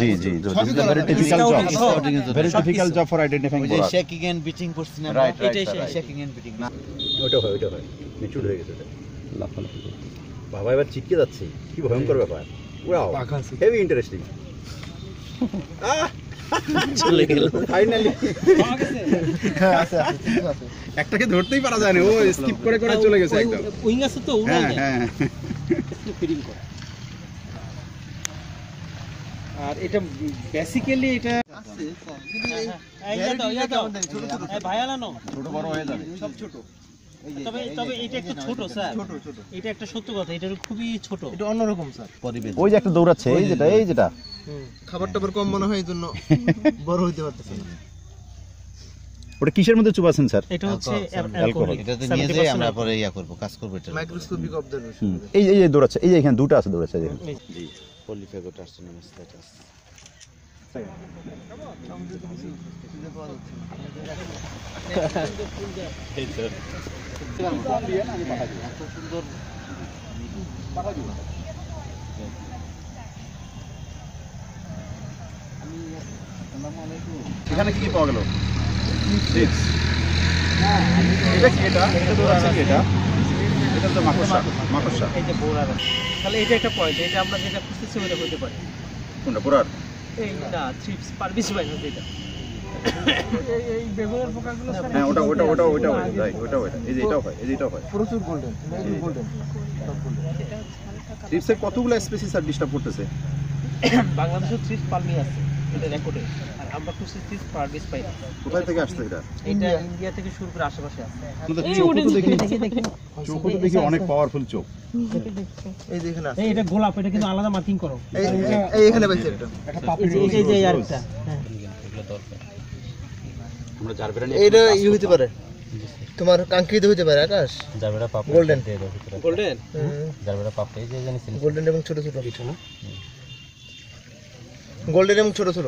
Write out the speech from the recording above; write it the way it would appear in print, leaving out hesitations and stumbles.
G G, very difficult job for identifying যে shaking and beating করছি না, এটাই শেকিং এন্ড বিটিং না, ওইটা হয় মিচুড হয়ে গেছে লাফালাফি। বাবা এবার চিটকে যাচ্ছে, কি ভয়ঙ্কর ব্যাপার। Wow, heavy interesting. চলে গেল ফাইনালি। আছে একটাকে ধরতেই পারা যায় না, ও স্কিপ করে করে চলে গেছে একদম। উইং আছে তো উড়াল না, হ্যাঁ একটু ফিডিং করা। আর এটা বেসিক্যালি এটা আছে স্যার, কিন্তু এই ভাইয়ালা নো ছোট বড় হয়ে যাবে, সব ছোট। তবে এটা একটু ছোট স্যার, ছোট এটা একটা সত্য কথা, এটা খুবই ছোট, এটা অন্যরকম স্যার। পরিবেশ। ওই যে একটা দৌড়াচ্ছে, এই যেটা খাবার টাবার কম মনে হয়, এই জন্য বড় হইতে পারতেছে না। ওটা কিসের মধ্যে চুবাচ্ছেন স্যার? এটা হচ্ছে অ্যালকোহল। এটাতে নিয়ে যাই আমরা পরে করব, কাজ করব। এটা মাইক্রোস্কোপিক অবজারভেশন। এই যে দৌড়াচ্ছে, এই যে এখানে দুটো আছে দৌড়াচ্ছে দেখুন। জি, পলিফেগোটার্সিনাম স্ট্যাটাস। এখানে কি পাওয়া গেল? এটা কি? এটা দৌড়াচ্ছে কি? এটা তো মাকড়সা। এই যে বোরার, তাহলে এটা একটা পয়েন্ট, এটা আমরা যেটা খুঁজতেছি ওটা হতে পারে। কোনটা বোরার? এই না থ্রিপস পারবিস ভাই না যেটা, এই বেগুনের পোকাগুলো স্যার। হ্যাঁ, ওটা রাইট, ওটা এই যে এটাও হয়, প্রচুর গোল্ডেন, গোল্ডেন সব গোল্ডেন। ট্রিপসের কতগুলো স্পিসিস আর ডিস্টার্ব করতেছে? বাংলাদেশে থ্রিপস পারমি আছে এটা রেকর্ডে, আর আমরা খুঁজছি থ্রিপস পারবিস পাই না। কোথায় থেকে আসছে এটা? এটা ইন্ডিয়া থেকে শুরু করে আশেপাশে আছে। আমাদের চোখ দেখি অনেক পাওয়ারফুল চোখ। এই যে এখানে আছে, এটা গোলাপ, এটা কিন্তু আলাদা মার্কিং করো। এই এখানে পাইছে একটা এই যে আরেকটা, হ্যাঁ আমরা জারবেরা এইটা হইতে পারে, তোমার কাঙ্ক্ষিত হইতে পারে আকাশ। জারবেরা পাপ গোল্ডেন, গোল্ডেন, জারবেরা পাপ এই যে জানিস গোল্ডেন এবং ছোট ছোট, গোল্ডেন এবং ছোট ছোট।